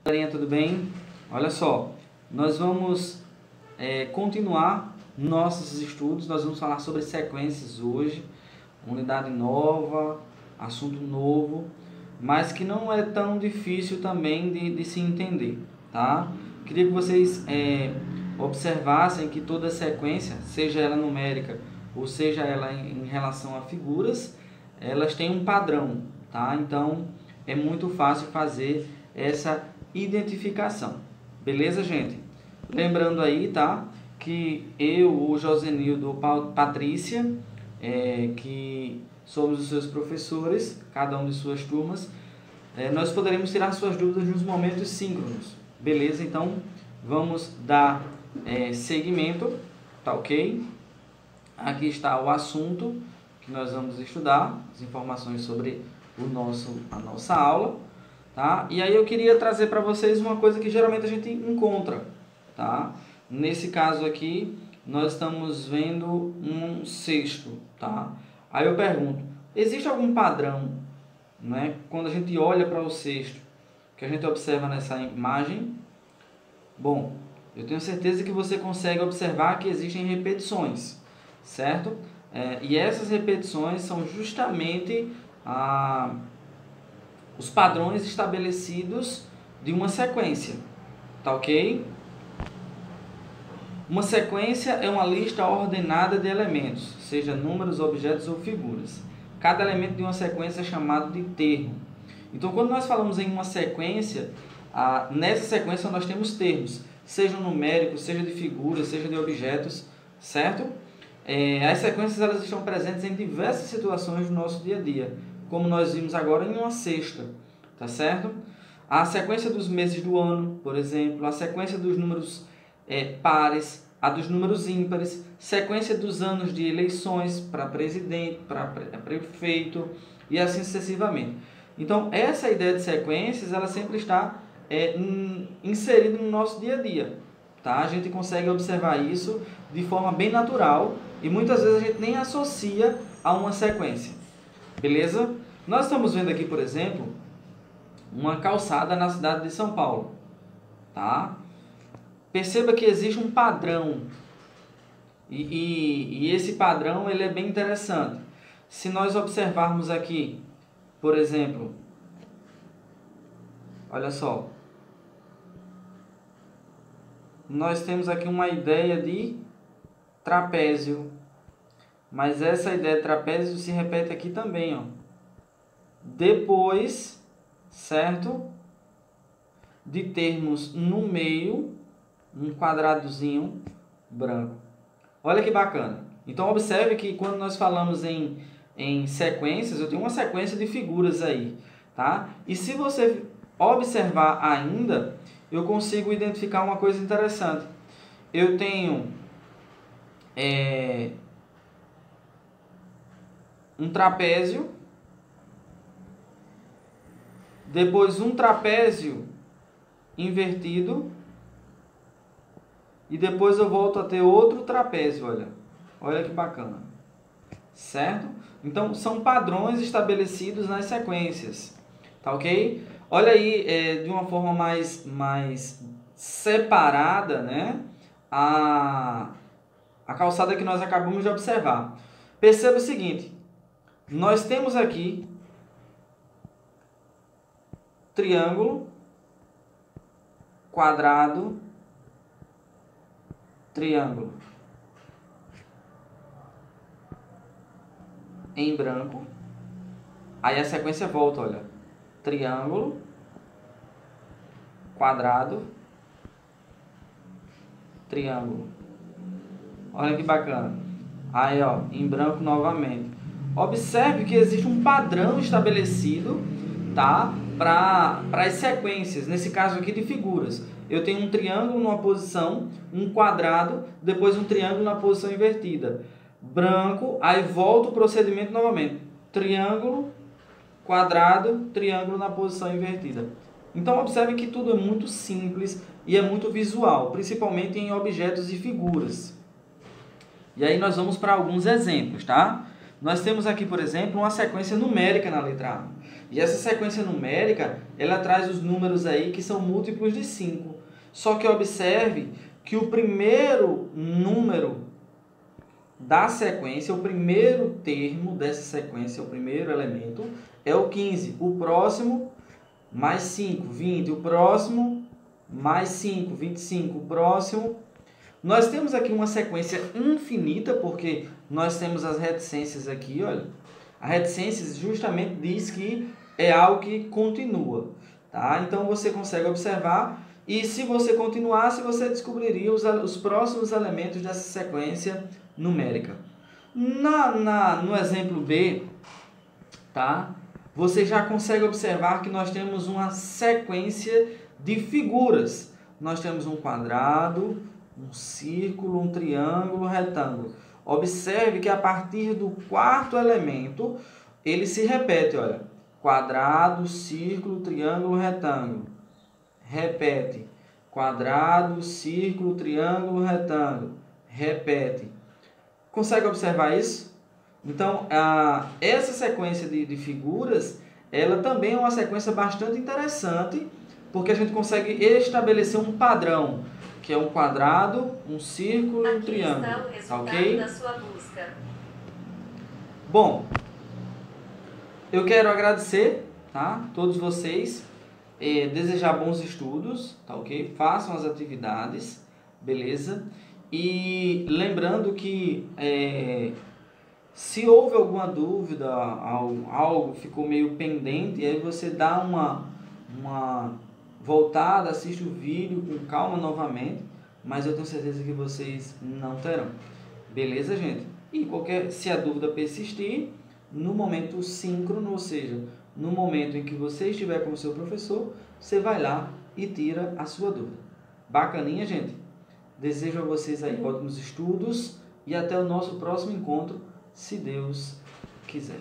Galerinha, tudo bem? Olha só, nós vamos continuar nossos estudos. Nós vamos falar sobre sequências hoje, unidade nova, assunto novo, mas que não é tão difícil também de se entender, tá? Queria que vocês observassem que toda sequência, seja ela numérica ou seja ela em relação a figuras, elas têm um padrão, tá? Então é muito fácil fazer essa identificação. Beleza, gente? Lembrando aí, tá? Que eu, o Josenildo, Patrícia, que somos os seus professores, cada um de suas turmas, nós poderemos tirar suas dúvidas nos momentos síncronos. Beleza? Então, vamos dar seguimento, tá ok? Aqui está o assunto que nós vamos estudar, as informações sobre a nossa aula, tá? E aí eu queria trazer para vocês uma coisa que geralmente a gente encontra, tá? Nesse caso aqui, nós estamos vendo um cesto, tá? Aí eu pergunto, existe algum padrão, né? Quando a gente olha para o cesto, que a gente observa nessa imagem? Bom, eu tenho certeza que você consegue observar que existem repetições, certo? E essas repetições são justamente os padrões estabelecidos de uma sequência, tá ok? Uma sequência é uma lista ordenada de elementos, seja números, objetos ou figuras. Cada elemento de uma sequência é chamado de termo. Então, quando nós falamos em uma sequência, nessa sequência nós temos termos, seja numéricos, seja de figuras, seja de objetos, certo? As sequências elas estão presentes em diversas situações do nosso dia a dia, como nós vimos agora em uma cesta, tá certo? A sequência dos meses do ano, por exemplo, a sequência dos números pares, a dos números ímpares, sequência dos anos de eleições para presidente, para prefeito e assim sucessivamente. Então, essa ideia de sequências, ela sempre está inserida no nosso dia a dia, tá? A gente consegue observar isso de forma bem natural e muitas vezes a gente nem associa a uma sequência, beleza? Nós estamos vendo aqui, por exemplo, uma calçada na cidade de São Paulo, tá? Perceba que existe um padrão e esse padrão ele é bem interessante. Se nós observarmos aqui, por exemplo, olha só, nós temos aqui uma ideia de trapézio, mas essa ideia de trapézio se repete aqui também, ó. Depois, certo? De termos no meio um quadradozinho branco. Olha que bacana. Então, observe que quando nós falamos em sequências, eu tenho uma sequência de figuras aí, tá? E se você observar ainda, eu consigo identificar uma coisa interessante. Eu tenho um trapézio, depois um trapézio invertido, e depois eu volto a ter outro trapézio, olha. Olha que bacana. Certo? Então, são padrões estabelecidos nas sequências. Tá ok? Olha aí, de uma forma mais separada, né? A calçada que nós acabamos de observar. Perceba o seguinte. Nós temos aqui triângulo, quadrado, triângulo em branco. Aí a sequência volta, olha. Triângulo, quadrado, triângulo. Olha que bacana. Aí, ó, em branco novamente. Observe que existe um padrão estabelecido, tá? Para as sequências, nesse caso aqui de figuras. Eu tenho um triângulo numa posição, um quadrado, depois um triângulo na posição invertida. Branco, aí volta o procedimento novamente. Triângulo, quadrado, triângulo na posição invertida. Então, observe que tudo é muito simples e é muito visual, principalmente em objetos e figuras. E aí nós vamos para alguns exemplos, tá? Nós temos aqui, por exemplo, uma sequência numérica na letra A. E essa sequência numérica, ela traz os números aí que são múltiplos de 5. Só que observe que o primeiro número da sequência, o primeiro termo dessa sequência, o primeiro elemento, é o 15. O próximo, mais 5, 20. O próximo, mais 5, 25. O próximo. Nós temos aqui uma sequência infinita, porque nós temos as reticências aqui, olha. A reticência justamente diz que é algo que continua, tá? Então você consegue observar, e se você continuasse, você descobriria os próximos elementos dessa sequência numérica. No exemplo B, tá? Você já consegue observar que nós temos uma sequência de figuras. Nós temos um quadrado, um círculo, um triângulo, um retângulo. Observe que a partir do quarto elemento, ele se repete, olha. Quadrado, círculo, triângulo, retângulo. Repete. Quadrado, círculo, triângulo, retângulo. Repete. Consegue observar isso? Então, essa sequência de figuras, ela também é uma sequência bastante interessante, porque a gente consegue estabelecer um padrão, que é um quadrado, um círculo e um triângulo. Aqui está o resultado ok? da sua busca. Bom, eu quero agradecer, tá? Todos vocês, desejar bons estudos, tá ok? Façam as atividades, beleza? E lembrando que se houve alguma dúvida, algo ficou meio pendente, aí você dá uma voltada, assiste o vídeo com calma novamente, mas eu tenho certeza que vocês não terão. Beleza, gente? E se a dúvida persistir, no momento síncrono, ou seja, no momento em que você estiver com o seu professor, você vai lá e tira a sua dúvida. Bacaninha, gente? Desejo a vocês aí ótimos estudos e até o nosso próximo encontro, se Deus quiser.